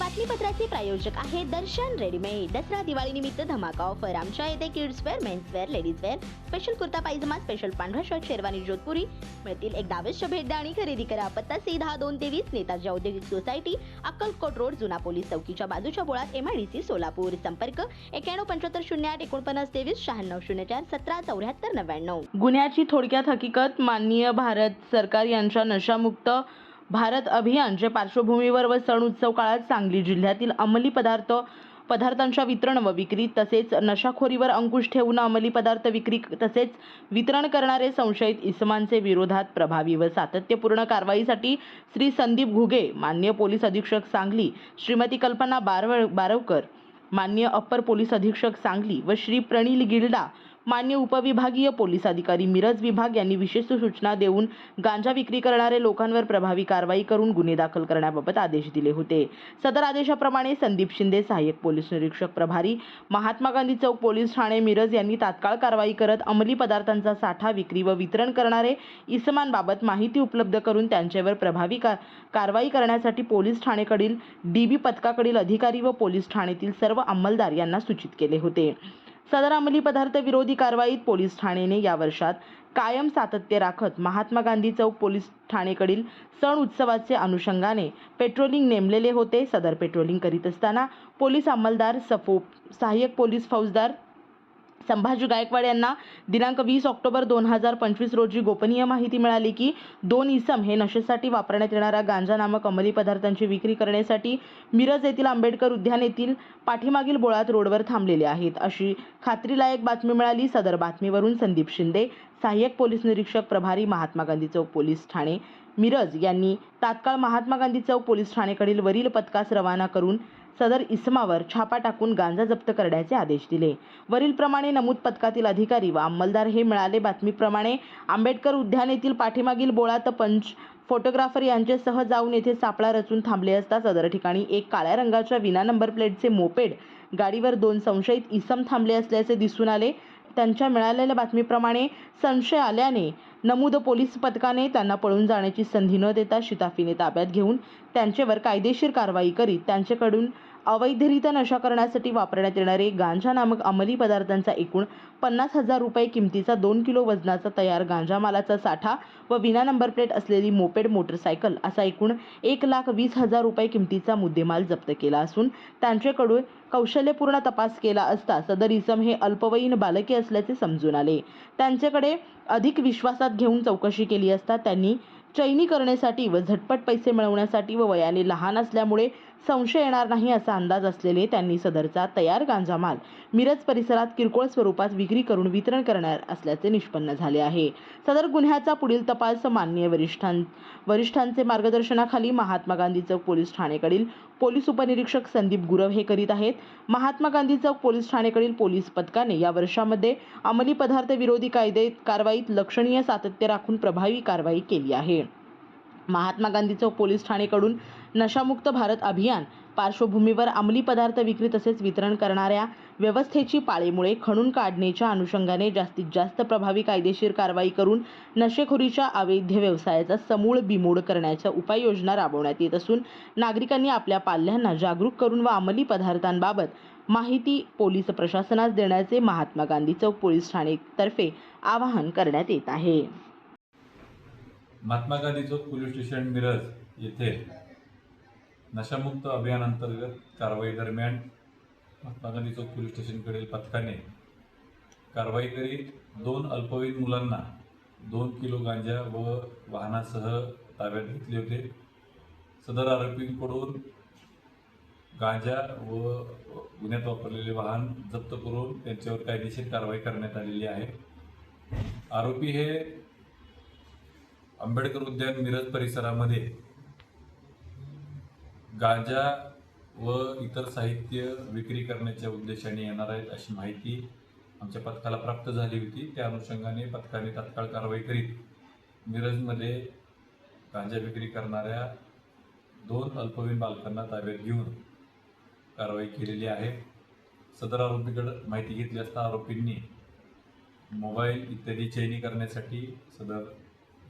बातमीपत्राचे प्रायोजक आहे दर्शन रेडीमेड। दसरा दिवाळी निमित्त धमाका ऑफर। आमच्या येथे kids wear, men's wear, ladies wear, special kurta pyjama, special पांढरा शर्ट, शेरवानी, जोधपुरी मिळतील। एकदा अवश्य भेट द्या आणि खरेदी करा। पत्ता C10-223 नेताजी औद्योगिक सोसायटी, अक्कलकोट रोड, जुना पोलीस चौकीच्या बाजूच्या बोळात, MIDC सोलापूर। संपर्क 917508 4923 9604 177499। गुन्ह्याची थोडक्यात हकीकत। माननीय भारत सरकार यांच्या नशामुक्त भारत अभियानच्या पार्श्वभूमीवर व सण उत्सव काळात सांगली जिल्ह्यातील अंमली पदार्थांच्या वितरण व विक्री तसेच नशाखोरीवर अंकुश ठेवून अंमली पदार्थ विक्री तसेच वितरण करणारे संशयित इसमांचे विरोधात प्रभावी व सातत्यपूर्ण कारवाईसाठी श्री संदीप घुगे, माननीय पोलीस अधीक्षक सांगली, श्रीमती कल्पना बारवकर, माननीय अप्पर पोलीस अधीक्षक सांगली व श्री प्रणील गिल्डा, मान्य उपविभागीय पोलीस अधिकारी मिरज विभाग यांनी विशेष सूचना देऊन गांजा विक्री करणारे लोकांवर प्रभावी कारवाई करून गुन्हे दाखल करण्याबाबत आदेश दिले होते। सदर आदेशाप्रमाणे संदीप शिंदे, सहाय्यक पोलीस निरीक्षक प्रभारी, महात्मा गांधी चौक पोलीस ठाणे मिरज यांनी तात्काळ कारवाई करत अंमली पदार्थांचा साठा, विक्री व वितरण करणारे इसमांबाबत माहिती उपलब्ध करून त्यांच्यावर प्रभावी कारवाई करण्यासाठी पोलीस ठाणेकडील DB पथकाकडील अधिकारी व पोलीस ठाण्यातील सर्व अंमलदार यांना सूचित केले होते। सदर अंमली पदार्थ विरोधी कारवाईत पोलीस ठाणेने या वर्षात कायम सातत्य राखत महात्मा गांधी चौक पोलीस ठाणेकडील सण उत्सवाचे अनुषंगाने पेट्रोलिंग नेमलेले होते। सदर पेट्रोलिंग करीत असताना पोलीस अंमलदार सहाय्यक पोलीस फौजदार संभाजी गायकवाड यांना दिनांक 20 ऑक्टोबर 2025 रोजी गोपनीय माहिती मिळाली की 2 इसम हे नशेसाठी वापरण्यात येणारा गांजा नामक अंमली पदार्थांची विक्री करण्यासाठी मिरज येथील आंबेडकर उद्यान येथील पाठीमागील बोळात रोडवर थांबलेले आहेत अशी खात्रीलायक बातमी मिळाली। सदर बातमीवरून संदीप शिंदे, सहाय्यक पोलीस निरीक्षक प्रभारी, महात्मा गांधी चौक पोलीस ठाणे मिरज यांनी तात्काळ महात्मा गांधी चौक पोलीस ठाणेकडील वरील पथकास रवाना करून सदर इसमावर छापा टाकून गांजा जप्त करण्याचे आदेश दिले। वरील प्रमाणे नमूद पथकातील अधिकारी व अंमलदार हे मिळाले बातमीप्रमाणे आंबेडकर उद्यान येथील पाठीमागील बोळात पंच फोटोग्राफर यांच्यासह जाऊन येथे सापळा रचून थांबले असता सदर ठिकाणी एक काळ्या रंगाच्या विना नंबर प्लेटचे मोपेड गाडीवर 2 संशयित इसम थांबले असल्याचे दिसून आले। त्यांच्या मिळालेल्या बातमीप्रमाणे संशय आल्याने नमूद पोलीस पथकाने त्यांना पळून जाण्याची संधी न देता शिताफीने ताब्यात घेऊन त्यांच्यावर कायदेशीर कारवाई करीत त्यांच्याकडून अवैधरित्या नशा करण्यासाठी वापरण्यात येणारे गांजा नामक अंमली पदार्थांचा एकूण 50,000 रुपये किमतीचा 2 किलो वजनाचा तयार गांजा मालाचा साठा व विना नंबर प्लेट असलेली मोपेड मोटरसायकल असा एकूण 1,20,000 रुपये किमतीचा मुद्देमाल जप्त केला असून त्यांच्याकडून कौशल्यपूर्ण तपास केला असता सदर इसम हे अल्पवयीन बालके असल्याचे समजून आले। त्यांच्याकडे अधिक विश्वासात घेऊन चौकशी केली असता त्यांनी चैनी करण्यासाठी व झटपट पैसे मिळवण्यासाठी व वयाने लहान असल्यामुळे संशय येणार नाही असा अंदाज असलेले त्यांनी सदरचा तयार गांजा माल मिरज परिसरात किरकोळ स्वरूपात विक्री करून वितरण करणार असल्याचे निष्पन्न झाले आहे। सदर गुन्ह्याचा पुढील तपास माननीय वरिष्ठांचे मार्गदर्शनाखाली महात्मा गांधी चौक पोलीस ठाणेकडील पोलीस उपनिरीक्षक संदीप गुरव हे करीत आहेत। महात्मा गांधी चौक पोलीस ठाणेकडील पोलीस पथकाने या वर्षामध्ये अंमली पदार्थ विरोधी कारवाईत लक्षणीय सातत्य राखून प्रभावी कारवाई केली आहे। महात्मा गांधी चौक पोलीस ठाणेकडून नशामुक्त भारत अभियान पार्श्वभूमीवर अंमली पदार्थ विक्री तसेच वितरण करणाऱ्या व्यवस्थेची पाळेमुळे खणून काढण्याच्या अनुषंगाने जास्तीत जास्त प्रभावी कायदेशीर कारवाई करून नशेखोरीच्या अवैध व्यवसायाचा समूळ बिमोड करण्याच्या उपाययोजना राबवण्यात येत असून नागरिकांनी आपल्या पाल्यांना जागरूक करून व अंमली पदार्थांबाबत माहिती पोलीस प्रशासनास देण्याचे महात्मा गांधी चौक पोलीस ठाणेतर्फे आवाहन करण्यात येत आहे। महात्मा गांधी चौक पोलीस स्टेशन मिरज येथे नशामुक्त अभियान अंतर्गत कारवाई दरम्यान महात्मा गांधी चौक पोलीस स्टेशनकडील पथकाने कारवाई करीत 2 अल्पवयीन मुलांना 2 किलो गांजा व वाहनासह ताब्यात घेतले होते। सदर आरोपींकडून गांजा व गुन्ह्यात वापरलेले वाहन जप्त करून त्यांच्यावर कायदेशीर कारवाई करण्यात आलेली आहे। आरोपी हे आंबेडकर उद्यान मिरज परिसरामध्ये गांजा व इतर साहित्य विक्री करण्याच्या उद्देशाने येणार आहेत अशी माहिती आमच्या पथकाला प्राप्त झाली होती। त्या अनुषंगाने पथकाने तात्काळ कारवाई करीत मिरजमध्ये गांजा विक्री करणाऱ्या 2 अल्पवयीन बालकांना ताब्यात घेऊन कारवाई केलेली आहे। सदर आरोपीकडे माहिती घेतली असता आरोपींनी मोबाईल इत्यादी चैनी करण्यासाठी सदर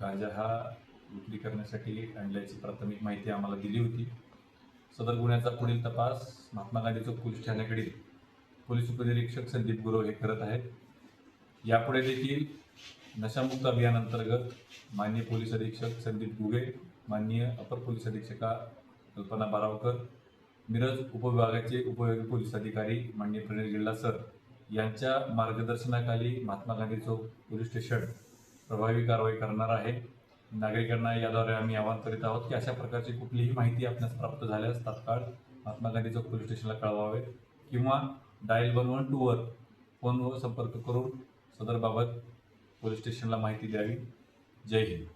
गांजा हा विक्री करण्यासाठी आणल्याची प्राथमिक माहिती आम्हाला दिली होती। सदर गुन्ह्याचा पुढील तपास महात्मा गांधी चौक पोलीस ठाण्याकडील पोलीस उपनिरीक्षक संदीप गुरव हे करत आहेत. यापुढे देखील नशामुक्त अभियान अंतर्गत माननीय पोलीस अधीक्षक संदीप गुगे, माननीय अपर पोलीस अधीक्षका कल्पना बारावकर, मिरज उपविभागाचे उपविभागीय पोलीस अधिकारी माननीय प्रणय जिल्हा सर यांच्या मार्गदर्शनाखाली महात्मा गांधी चौक पोलीस स्टेशन प्रभावी कारवाई करणार आहे. नागरिकांना याद्वारे आम्ही आवाहन करीत आहोत की अशा प्रकारची कुठलीही माहिती आपणास प्राप्त झाल्यास तात्काळ महात्मा गांधी चौक पोलीस स्टेशनला कळवावे किंवा डायल 112 वर फोनवर संपर्क करून सदरबाबत पोलीस स्टेशनला माहिती द्यावी. जय हिंद.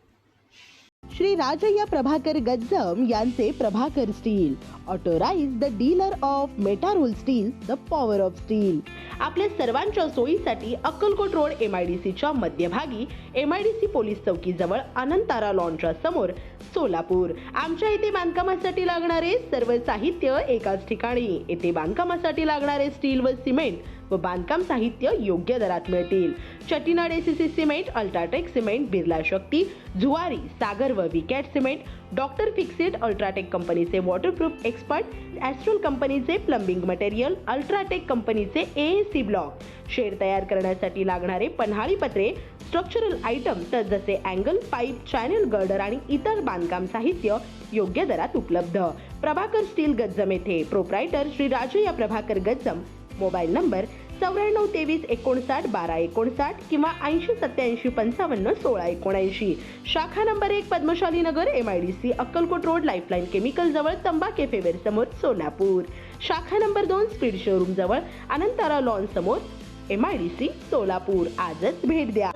श्री राजय्या प्रभाकर गज्जम यांचे Prabhakar steel, authorise the dealer of Metarol steel, the power of steel. आपल्या सर्वांच्या सोयीसाठी अक्कलकोट रोड MIDCच्या मध्यभागी MIDC पोलीस चौकीजवळ अनंतारा लॉनच्या समोर सोलापूर. आमच्या इथे बांधकामासाठी लागणारे सर्व साहित्य एकाच ठिकाणी. येथे बांधकामासाठी लागणारे स्टील व सिमेंट व बांधकाम साहित्य योग्य दरात मिळतील. Chettinad ACC cement, UltraTech cement, Birla Shakti, Zuari, Sagar व Vicat cement, doctor Fixit, UltraTech कंपनीचे वॉटरप्रूफ एक्सपर्ट, ॲस्ट्रोल कंपनीचे प्लंबिंग मटेरियल, अल्ट्राटेक कंपनीचे AAC ब्लॉक, शेड तयार करण्यासाठी लागणारे पन्हाळी पत्रे, स्ट्रक्चरल आयटम तर जसे अँगल, पाईप, चॅनल गर्डर आणि इतर बांधकाम साहित्य योग्य दरात उपलब्ध. प्रभाकर स्टील गज्जम येथे. Proprietor Shri Rajayya Prabhakar Gajjam. Mobile number 94 23 59 12 59 किंवा 80 87 55 16 79. शाखा नंबर 1 पद्मशाली नगर MIDC Akkalkot road lifeline chemical जवळ तंबा कॅफे वेर समोर सोलापूर. शाखा नंबर 2 स्पीड शोरूम जवळ अनंतारा लॉन समोर MIDC सोलापूर. आजच भेट द्या.